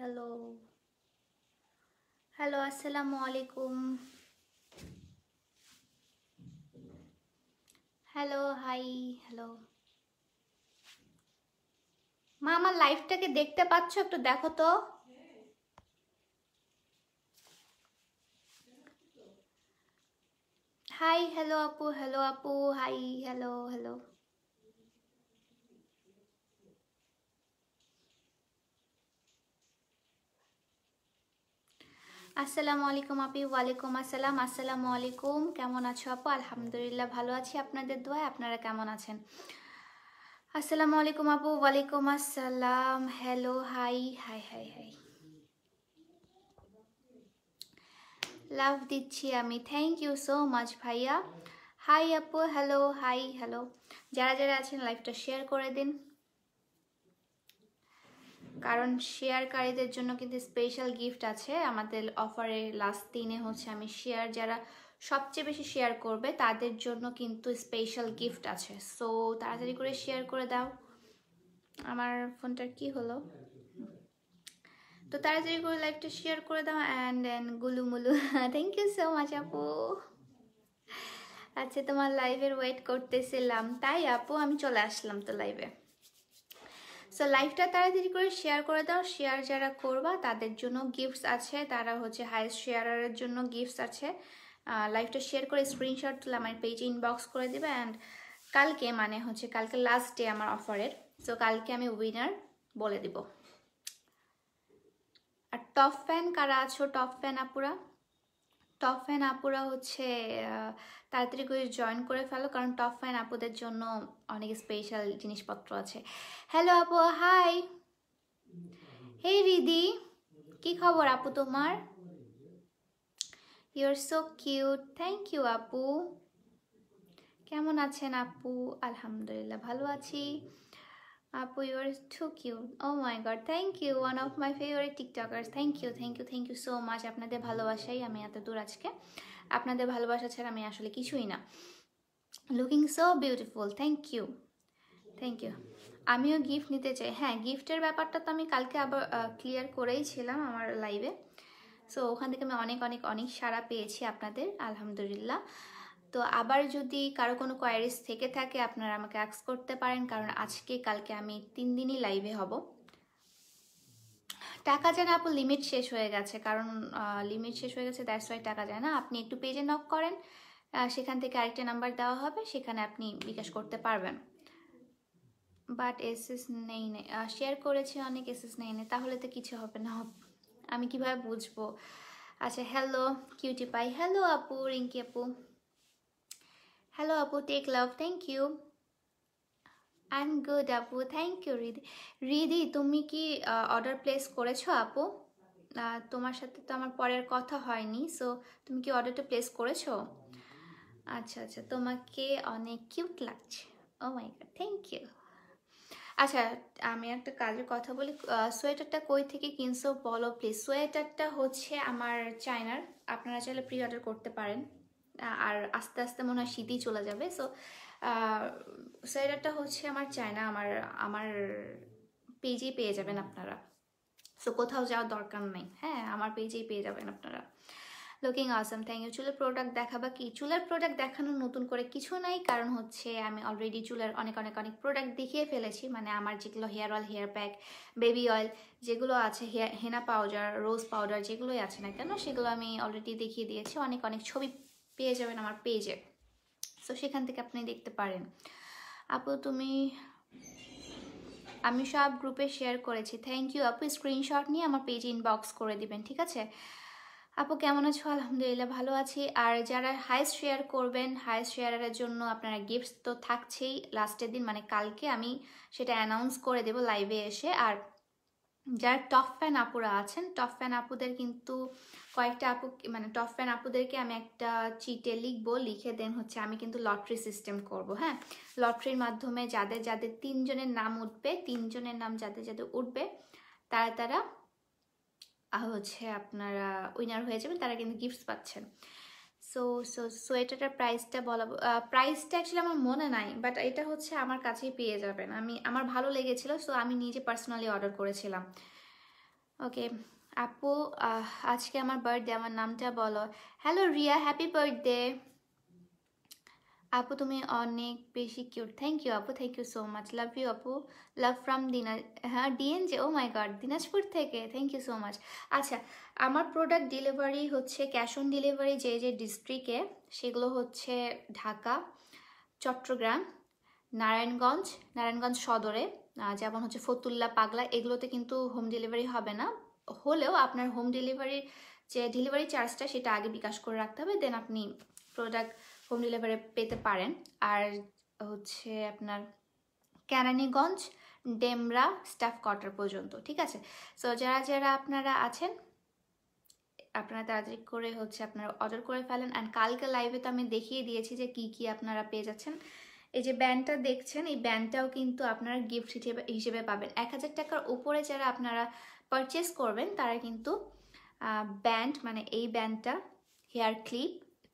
Hello hello, আসসালামু আলাইকুম। Hello, hi, hello. মা, আমার লাইভটাকে দেখতে পাচ্ছ? একটু দেখো তো। হাই, হ্যালো আপু, হাই, হ্যালো হ্যালো। আসসালামু আলাইকুম আপি। ওয়ালাইকুম আসসালাম। আসসালামু আলাইকুম, কেমন আছো আপু? আলহামদুলিল্লাহ ভালো আছি, আপনাদের দোয়ায়। আপনারা কেমন আছেন? আসসালামু আলাইকুম আপু। ওয়ালাইকুম আসসালাম। Hello, hi hi hi hi. Love দিচ্ছি আমি। থ্যাংক ইউ সো মাচ ভাইয়া। হাই আপু, হ্যালো, হাই, হ্যালো। যারা যারা আছেন লাইভটা শেয়ার করে দিন, কারণ শেয়ারকারীদের জন্য কিন্তু স্পেশাল গিফট আছে আমাদের অফারে। লাস্ট দিনে হচ্ছে আমি শেয়ার, যারা সবচেয়ে বেশি শেয়ার করবে তাদের জন্য কিন্তু স্পেশাল গিফট আছে। সো তাড়াতাড়ি করে শেয়ার করে দাও। আমার ফোনটার কি হলো? তো তাড়াতাড়ি করে লাইভটা শেয়ার করে দাও। অ্যান্ড দেন গুলুমুলু থ্যাংক ইউ সো মাচ আপু। আচ্ছা, তোমার লাইভের ওয়েট করতেছিলাম, তাই আপু আমি চলে আসলাম তো লাইভে। সো লাইভটা তাড়াতাড়ি করে শেয়ার করে দাও। শেয়ার যারা করবা তাদের জন্য গিফটস আছে, তারা হচ্ছে হাইস্ট শেয়ারের জন্য গিফটস আছে। লাইভটা শেয়ার করে স্ক্রিনশট তুলে আমার পেজে ইনবক্স করে দেবে। অ্যান্ড কালকে, মানে হচ্ছে কালকে লাস্ট ডে আমার অফারের। সো কালকে আমি উইনার বলে দিব। আর টপ ফ্যান কারা আছো? টপ ফ্যান আপুরা, টপ ফ্যান আপুরা হচ্ছে তাড়াতাড়ি করে জয়েন করে ফেলো, কারণ টপ ফ্যান আপুদের জন্য অনেক স্পেশাল জিনিসপত্র আছে। হ্যালো আপু, হাই। হে রিদি, কি খবর আপু তোমার? You are so cute. Thank you আপু। কেমন আছেন আপু? আলহামদুলিল্লাহ ভালো আছি আপু। You are too cute. Oh my god, thank you. One of my favourite TikTokers. Thank you thank you thank you so much. আপনাদের ভালোবাসাই আমি এত দূর আজকে। আপনাদের ভালোবাসা ছাড়া আমি আসলে কিছুই না। Looking so beautiful. Thank you thank you. আমিও গিফট নিতে চাই। হ্যাঁ, গিফটের ব্যাপারটা তো আমি কালকে আবার ক্লিয়ার করেই ছিলাম আমার লাইভে। সো ওখান থেকে আমি অনেক অনেক অনেক সাড়া পেয়েছি আপনাদের, আলহামদুলিল্লাহ। তো আবার যদি কারো কোনো কোয়ারিজ থেকে থাকে আপনারা আমাকে অ্যাক্স করতে পারেন, কারণ আজকে কালকে আমি 3 দিনই লাইভে হব। টাকা যায় না আপু, লিমিট শেষ হয়ে গেছে। কারণ লিমিট শেষ হয়ে গেছে, দ্যাটস ওয়াই টাকা যায় না। আপনি একটু পেজে নক করেন, সেখান থেকে আরেকটা নাম্বার দেওয়া হবে, সেখানে আপনি বিকাশ করতে পারবেন। বাট এসএস নেই নেই, শেয়ার করেছি অনেক, এসএস নেই নেই, তাহলে তো কিছু হবে না। আমি কিভাবে বুঝবো? আচ্ছা, হ্যালো কিউটি পাই। হ্যালো আপু, রিঙ্কি আপু। হ্যালো আপু, take love. Thank you. I am good আপু, থ্যাংক ইউ রিদি। রিদি, তুমি কি অর্ডার প্লেস করেছো আপু? তোমার সাথে তো আমার পরের কথা হয়নি। সো তুমি কি অর্ডারটা প্লেস করেছো? আচ্ছা আচ্ছা, তোমাকে অনেক কিউট লাগছে। ও মাই গড, থ্যাংক ইউ। আচ্ছা, আমি একটা কাজের কথা বলি। সোয়েটারটা কই থেকে কিনছো বলো প্লিজ। সোয়েটারটা হচ্ছে আমার চায়নার। আপনারা চাইলে প্রি অর্ডার করতে পারেন। আর আস্তে আস্তে মনে হয় শীতই চলে যাবে। সো সোয়েটারটা হচ্ছে আমার চায়না। আমার আমার পেজেই পেয়ে যাবেন আপনারা। সো কোথাও যাওয়ার দরকার নেই। হ্যাঁ, আমার পেজেই পেয়ে যাবেন আপনারা। Looking awesome, thank you. চুলের প্রোডাক্ট দেখাবা কি? চুলের প্রোডাক্ট দেখানোর নতুন করে কিছু নাই, কারণ হচ্ছে আমি অলরেডি চুলের অনেক অনেক অনেক প্রোডাক্ট দেখিয়ে ফেলেছি। মানে আমার যেগুলো hair oil, hair pack, baby oil যেগুলো আছে, হেনা পাউডার, রোজ পাউডার যেগুলোই আছে না কেন, সেগুলো আমি অলরেডি দেখিয়ে দিয়েছি। অনেক অনেক ছবি পেয়ে যাবেন আমার পেজে। সো সেখান থেকে আপনি দেখতে পারেন। আপু তুমি, আমি সব গ্রুপে শেয়ার করেছি। থ্যাংক ইউ আপু। স্ক্রিনশট নিয়ে আমার পেজে ইনবক্স করে দিবেন, ঠিক আছে? আপু কেমন আছো? আলহামদুলিল্লাহ ভালো আছি। আর যারা হাইস্ট শেয়ার করবেন, হাইস্ট শেয়ারের জন্য আপনারা গিফটস তো থাকছেই। লাস্টের দিন মানে কালকে আমি সেটা অ্যানাউন্স করে দেব লাইভে এসে। আর যারা টপ ফ্যান আপুরা আছেন, টপ ফ্যান আপুদের কিন্তু কয়েকটা আপু, মানে টপ ফ্যান আপুদেরকে আমি একটা চিটে লিখবো, লিখে দেন হচ্ছে আমি কিন্তু লটারি সিস্টেম করব। হ্যাঁ, লটারির মাধ্যমে যাদের যাদের 3 জনের নাম উঠবে, 3 জনের নাম যাদের যাদের উঠবে, তারা তারা হচ্ছে আপনারা উইনার হয়ে যাবেন, তারা কিন্তু গিফটস পাচ্ছেন। সো সো সোয়েটারটার প্রাইসটা বলা, প্রাইসটা অ্যাকচুয়ালি আমার মনে নাই, বাট এটা হচ্ছে আমার কাছেই পেয়ে যাবেন। আমার ভালো লেগেছিল, সো আমি নিজে পার্সোনালি অর্ডার করেছিলাম। ওকে আপু, আজকে আমার বার্থডে, আমার নামটা বলো। হ্যালো রিয়া, হ্যাপি বার্থডে আপু, তুমি অনেক বেশি কিউট। থ্যাংক ইউ আপু, thank you so much, love you আপু। লাভ ফ্রম হ্যাঁ ডিএনজে, ও মাই গড, দিনাজপুর থেকে, থ্যাংক ইউ সো মাচ। আচ্ছা, আমার প্রোডাক্ট ডেলিভারি হচ্ছে ক্যাশ অন ডেলিভারি যে যে ডিস্ট্রিক্টে, সেগুলো হচ্ছে ঢাকা, চট্টগ্রাম, নারায়ণগঞ্জ সদরে, যেমন হচ্ছে ফতুল্লা, পাগলা, এগুলোতে কিন্তু হোম ডেলিভারি হবে না। হলেও আপনার হোম ডেলিভারির যে ডেলিভারি চার্জটা সেটা আগে বিকাশ করে রাখতে হবে, দেন আপনি প্রোডাক্ট হোম ডেলিভারি পেতে পারেন। আর হচ্ছে আপনার কেরানীগঞ্জ, ডেমরা, স্টাফ কোয়ার্টার পর্যন্ত, ঠিক আছে। সো যারা যারা আপনারা আছেন, আপনারা তাড়াতাড়ি করে হচ্ছে আপনারা অর্ডার করে ফেলেন। অ্যান্ড কালকে লাইভে তো আমি দেখিয়ে দিয়েছি যে কি কি আপনারা পেয়ে যাচ্ছেন। এই যে ব্যান্ডটা দেখছেন, এই ব্যান্ডটাও কিন্তু আপনারা গিফট হিসেবে পাবেন। 1000 টাকার উপরে যারা আপনারা পারচেস করবেন তারা কিন্তু ব্যান্ড, মানে এই ব্যান্ডটা, হেয়ার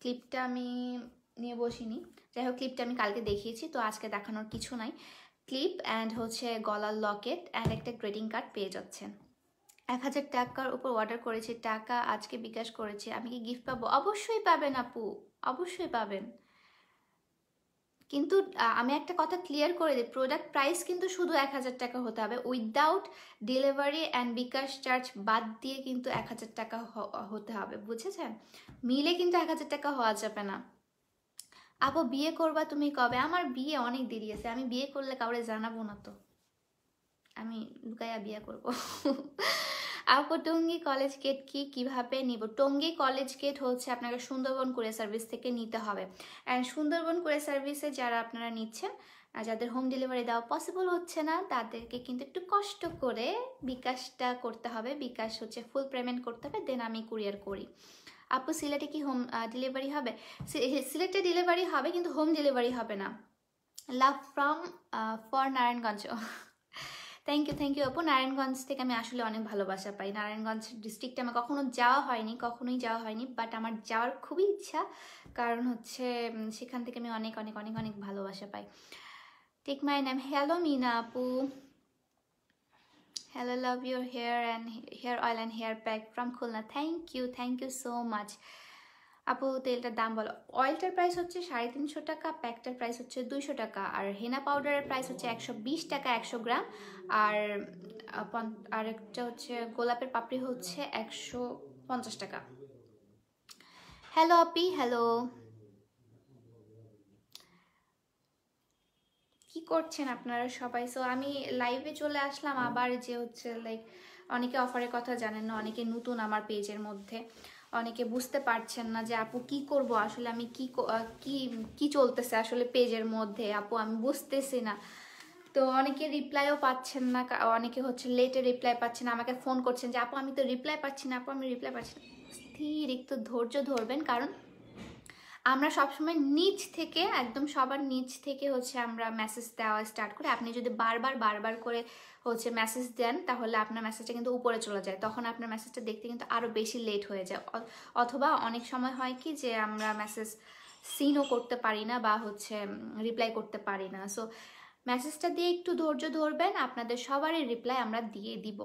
ক্লিপটা আমি নিয়ে বসিনি, যাই হোক ক্লিপটা আমি কালকে দেখিয়েছি, তো আজকে দেখানোর কিছু নাই। ক্লিপ অ্যান্ড হচ্ছে গলার লকেট অ্যান্ড একটা গ্রিটিং কার্ড পেয়ে যাচ্ছেন। 1000 টাকার উপর অর্ডার করেছি, টাকা আজকে বিকাশ করেছি, আমি কি গিফট পাবো? অবশ্যই পাবেন আপু, অবশ্যই পাবেন। কিন্তু আমি একটা কথা ক্লিয়ার করে দিই, প্রোডাক্ট প্রাইস কিন্তু শুধু 1000 টাকা হতে হবে, without delivery and bKash charge বাদ দিয়ে কিন্তু 1000 টাকা হতে হবে, বুঝেছেন? মিলে কিন্তু 1000 টাকা হওয়া যাবে না। আপু বিয়ে করবা তুমি কবে? আমার বিয়ে অনেক দেরি আছে, আমি বিয়ে করলে কাউরে জানাবো না তো, আমি লুকাইয়া বিয়ে করবো। আপু টঙ্গী কলেজ গেট কিভাবে নিব? টঙ্গী কলেজ গেট হচ্ছে আপনাকে সুন্দরবন কুরিয়ার সার্ভিস থেকে নিতে হবে। অ্যান্ড সুন্দরবন কুরিয়ার সার্ভিসে যারা আপনারা নিচ্ছেন, যাদের হোম ডেলিভারি দেওয়া পসিবল হচ্ছে না, তাদেরকে কিন্তু একটু কষ্ট করে বিকাশটা করতে হবে। বিকাশ হচ্ছে ফুল পেমেন্ট করতে হবে, দেন আমি কুরিয়ার করি। আপু সিলেটে কি হোম ডেলিভারি হবে? সিলেটে ডেলিভারি হবে কিন্তু হোম ডেলিভারি হবে না। Love from for Narayanganj. Thank you আপু। নারায়ণগঞ্জ থেকে আমি আসলে অনেক ভালোবাসা পাই। নারায়ণগঞ্জ ডিস্ট্রিক্টে আমার কখনোই যাওয়া হয়নি, বাট আমার যাওয়ার খুবই ইচ্ছা, কারণ হচ্ছে সেখান থেকে আমি অনেক অনেক অনেক অনেক ভালোবাসা পাই। Take my name. Hello Meena আপু, hello, love your hair oil and hair pack from Khulna, thank you so much. আপু তেলটার দাম বলো। অয়েলটার প্রাইস হচ্ছে 350 টাকা, প্যাকটার প্রাইস হচ্ছে 200 টাকা, আর হেনা পাউডারের প্রাইস হচ্ছে 120 টাকা 100 গ্রাম, আর আরেকটা হচ্ছে গোলাপের পাপড়ি হচ্ছে 150 টাকা। হ্যালো আপি, হ্যালো, কি করছেন আপনারা সবাই? সো আমি লাইভে চলে আসলাম আবার, যে হচ্ছে লাইক অনেকে অফারের কথা জানেন না, অনেকে নতুন আমার পেজের মধ্যে, অনেকে বুঝতে পারছেন না যে আপু কি করব আসলে, আমি কি চলতেছে আসলে পেজের মধ্যে, আপু আমি বুঝতেছি না। তো অনেকে রিপ্লাইও পাচ্ছেন না, অনেকে হচ্ছে লেটে রিপ্লাই পাচ্ছেন, আমাকে ফোন করছেন যে আপু আমি তো রিপ্লাই পাচ্ছি না, আপু আমি রিপ্লাই পাচ্ছি না। স্থির একটু ধৈর্য ধরবেন, কারণ আমরা সবসময় নিচ থেকে, একদম সবার নিচ থেকে হচ্ছে আমরা মেসেজ দেওয়া স্টার্ট করি। আপনি যদি বারবার করে হচ্ছে মেসেজ দেন, তাহলে আপনার মেসেজটা কিন্তু উপরে চলে যায়, তখন আপনার মেসেজটা দেখতে কিন্তু আরও বেশি লেট হয়ে যায়। অথবা অনেক সময় হয় কি যে আমরা মেসেজ সিনও করতে পারি না, বা হচ্ছে রিপ্লাই করতে পারি না। সো মেসেজটা দিয়ে একটু ধৈর্য ধরবেন, আপনাদের সবারই রিপ্লাই আমরা দিয়ে দিব।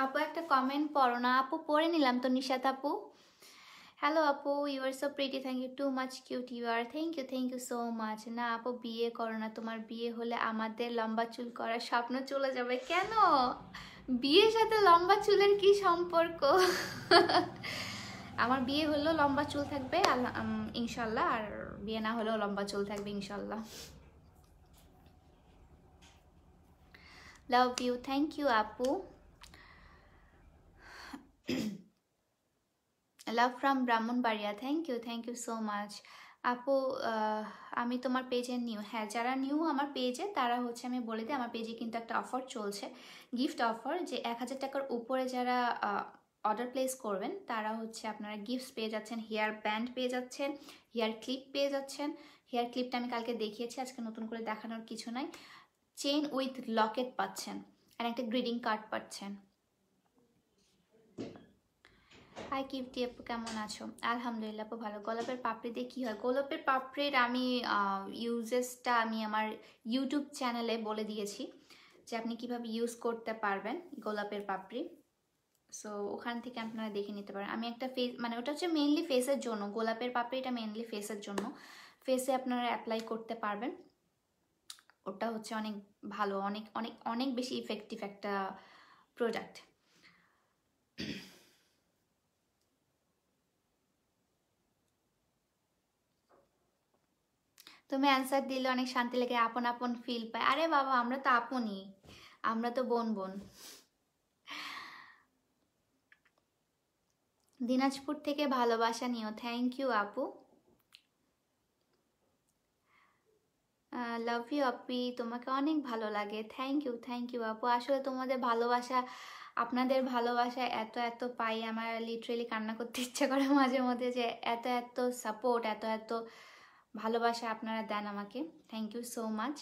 আপু একটা কমেন্ট পড়ো না? আপু পড়ে নিলাম তো, নিশাত আপু। হ্যালো আপু, you are so pretty, thank you, too much cute you are, thank you so much. না আপু বিয়ে করো না, তোমার বিয়ে হলে আমাদের লম্বা চুল করার স্বপ্ন চলে যাবে। কেন? বিয়ের সাথে লম্বা চুলের কি সম্পর্ক? আমার বিয়ে হলেও লম্বা চুল থাকবে ইনশাল্লাহ, আর বিয়ে না হলেও লম্বা চুল থাকবে ইনশাল্লাহ। লাভ ইউ, থ্যাংক ইউ আপু। Love from Brahmanbaria, thank you so much. আপু আমি তোমার পেজে নিউ। হ্যাঁ, যারা নিউ আমার পেজে তারা হচ্ছে, আমি বলে দিই, আমার পেজে কিন্তু একটা অফার চলছে, গিফট অফার, যে 1000 টাকার উপরে যারা অর্ডার প্লেস করবেন তারা হচ্ছে আপনারা গিফটস পেয়ে যাচ্ছেন, হেয়ার ব্যান্ড পেয়ে যাচ্ছেন, হেয়ার ক্লিপ পেয়ে যাচ্ছেন। হেয়ার ক্লিপটা আমি কালকে দেখিয়েছি, আজকে নতুন করে দেখানোর কিছু নাই। চেইন উইথ লকেট পাচ্ছেন, আর একটা গ্রিটিং কার্ড পাচ্ছেন। হাই কিপ্টি আপু, কেমন আছো? আলহামদুলিল্লাহ আপু ভালো। গোলাপের পাপড়ি দিয়ে কী হয়? গোলাপের পাপড়ির আমি ইউজেসটা আমি আমার ইউটিউব চ্যানেলে বলে দিয়েছি, যে আপনি কিভাবে ইউজ করতে পারবেন গোলাপের পাপড়ি। সো ওখান থেকে আপনারা দেখে নিতে পারেন। আমি একটা ফেস মানে ওটা হচ্ছে মেইনলি ফেসের জন্য, গোলাপের পাপড়িটা মেইনলি ফেসের জন্য, ফেসে আপনারা অ্যাপ্লাই করতে পারবেন। ওটা হচ্ছে অনেক ভালো, অনেক অনেক অনেক বেশি ইফেক্টিভ একটা প্রোডাক্ট। তুমি অ্যান্সার দিলে অনেক শান্তি লাগে, আপন আপন ফিল পায়। আরে বাবা, আমরা তো আপনই, আমরা তো বোন বোন। দিনাজপুর থেকে ভালোবাসা নিও। থ্যাংক ইউ আপু, লাভ ইউ আপি, তোমাকে অনেক ভালো লাগে। থ্যাংক ইউ আপু। আসলে তোমাদের ভালোবাসা, আপনাদের ভালোবাসা এত এত পাই, আমার লিটারেলি কান্না করতে ইচ্ছা করে মাঝে মধ্যে, যে এত এত সাপোর্ট, এত এত ভালোবাসা আপনারা দেন আমাকে। থ্যাংক ইউ সো মাচ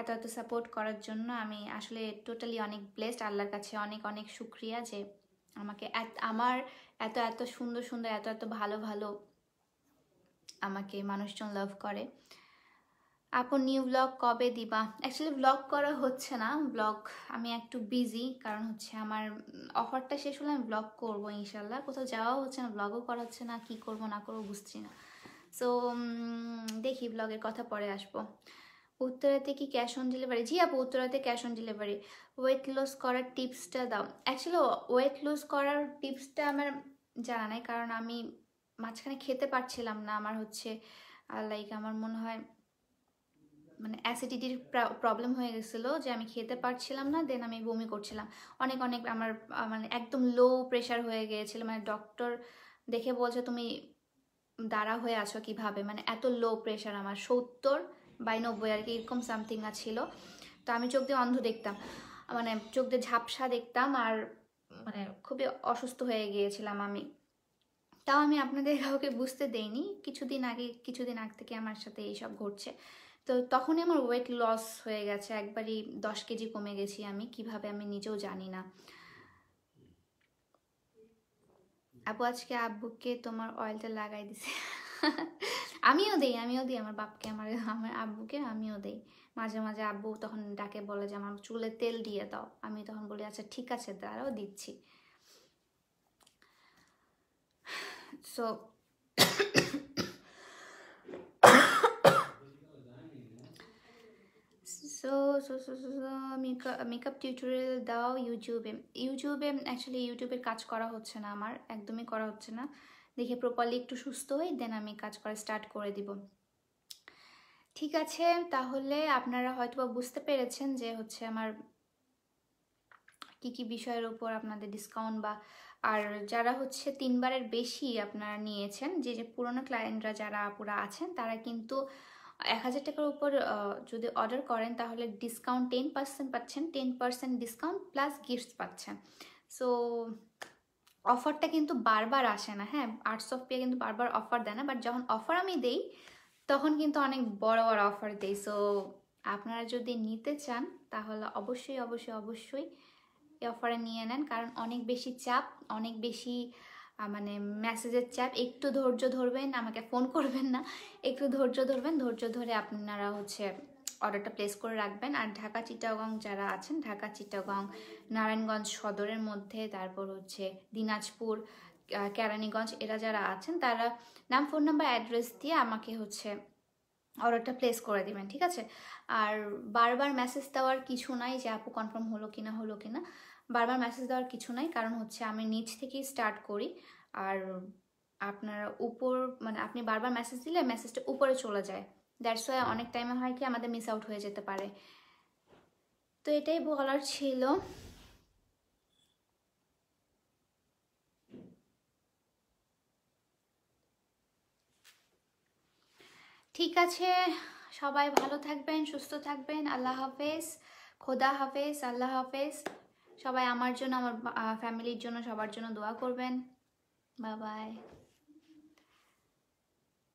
এত এত সাপোর্ট করার জন্য। আমি আসলে টোটালি অনেক ব্লেসড, আল্লাহর কাছে অনেক অনেক শুক্রিয়া যে আমাকে আমার এত এত সুন্দর সুন্দর, এত এত ভালো ভালো আমাকে মানুষজন লাভ করে। আপু নিউ ব্লগ কবে দিবা? অ্যাকচুয়ালি ব্লগ করা হচ্ছে না, ব্লগ আমি একটু বিজি, কারণ হচ্ছে আমার অফারটা শেষ হলে আমি ব্লগ করবো ইনশাল্লাহ। কোথাও যাওয়াও হচ্ছে না, ব্লগও করা হচ্ছে না, কি করব না করবো বুঝছি না। সো দেখি, ব্লগের কথা পরে আসবো। উত্তরাতে কি ক্যাশ অন ডেলিভারি? জি আপু, উত্তরাতে cash on delivery. Weight loss করার টিপসটা দাও। অ্যাকচুয়ালি ওয়েট লস করার টিপসটা আমার জানা নাই, কারণ আমি মাঝখানে খেতে পারছিলাম না। আমার হচ্ছে লাইক আমার মনে হয় মানে অ্যাসিডিটির প্রবলেম হয়ে গেছিলো, যে আমি খেতে পারছিলাম না, দেন আমি বমি করছিলাম অনেক অনেক। আমার মানে একদম লো প্রেশার হয়ে গিয়েছিল, মানে ডক্টর দেখে বলছে তুমি দাঁড়া হয়ে আছো কিভাবে, মানে এত লো প্রেশার আমার 70/90 আর কি, এরকম সামথিং ছিল। তো আমি চোখ দিয়ে অন্ধ দেখতাম, মানে চোখ দিয়ে ঝাপসা দেখতাম, আর মানে খুবই অসুস্থ হয়ে গিয়েছিলাম আমি। তাও আমি আপনাদের কাউকে বুঝতে দেইনি, কিছুদিন আগ থেকে আমার সাথে এইসব ঘটছে। তো তখনই আমার ওয়েট লস হয়ে গেছে, একবারই 10 কেজি কমে গেছি আমি, কিভাবে আমি নিজেও জানি না। আপু আজকে আব্বুকে তোমার অয়েলটা লাগাই দিছে। আমিও দিই আমার বাপকে, আমার আব্বুকে আমিও দিই মাঝে মাঝে। আব্বু তখন ডাকে, বলে যে আমার চুলে তেল দিয়ে দাও, আমি তখন বলি আচ্ছা ঠিক আছে দাঁড়াও দিচ্ছি। So so so so makeup tutorial দাও ইউটিউবে। অ্যাকচুয়ালি ইউটিউবের কাজ করা হচ্ছে না, আমার একদমই করা হচ্ছে না। দেখে প্রপারলি একটু সুস্থ হই, দেন আমি কাজ করা স্টার্ট করে দিব। ঠিক আছে, তাহলে আপনারা হয়তো বুঝতে পেরেছেন যে হচ্ছে আমার কি কি বিষয়ের উপর আপনাদের ডিসকাউন্ট, বা আর যারা হচ্ছে 3বারের বেশি আপনারা নিয়েছেন, যে পুরোনো ক্লায়েন্টরা যারা পুরা আছেন, তারা কিন্তু 1000 টাকার উপর যদি অর্ডার করেন তাহলে ডিসকাউন্ট 10% পাচ্ছেন, 10% ডিসকাউন্ট প্লাস গিফটস পাচ্ছেন। সো অফারটা কিন্তু বারবার আসে না, হ্যাঁ, আর্টস অফ পিয়া কিন্তু বারবার অফার দেয় না, বাট যখন অফার আমি দেই তখন কিন্তু অনেক বড় বড় অফার দেই। সো আপনারা যদি নিতে চান তাহলে অবশ্যই অবশ্যই অবশ্যই এই অফারে নিয়ে নেন, কারণ অনেক বেশি চাপ, অনেক বেশি মানে মেসেজের চাপ। একটু ধৈর্য ধরবেন, আমাকে ফোন করবেন না, একটু ধৈর্য ধরবেন, ধৈর্য ধরে আপনারা হচ্ছে অর্ডারটা প্লেস করে রাখবেন। আর ঢাকা চিটাগং যারা আছেন, ঢাকা চিটাগং নারায়ণগঞ্জ সদরের মধ্যে, তারপর হচ্ছে দিনাজপুর কেরানীগঞ্জ, এরা যারা আছেন তারা নাম, ফোন নাম্বার, অ্যাড্রেস দিয়ে আমাকে হচ্ছে অর্ডারটা প্লেস করে দিবেন, ঠিক আছে? আর বারবার মেসেজ দেওয়ার কিছু নাই যে আপু কনফার্ম হলো কিনা, বারবার মেসেজ দেওয়ার কিছু নাই, কারণ হচ্ছে আমি নিচ থেকেই স্টার্ট করি। আর আপনারা উপর মানে আপনি বারবার মেসেজ দিলে মেসেজটা উপরে চলে যায়, দ্যাটস ওয়াই অনেক টাইমে হয় কি আমাদের মিস আউট হয়ে যেতে পারে। তো এটাই বলার ছিল। ঠিক আছে, সবাই ভালো থাকবেন, সুস্থ থাকবেন। আল্লাহ হাফেজ, খোদা হাফেজ, আল্লাহ হাফেজ। সবাই আমার জন্য, আমার ফ্যামিলির জন্য, সবার জন্য দোয়া করবেন। Bye bye.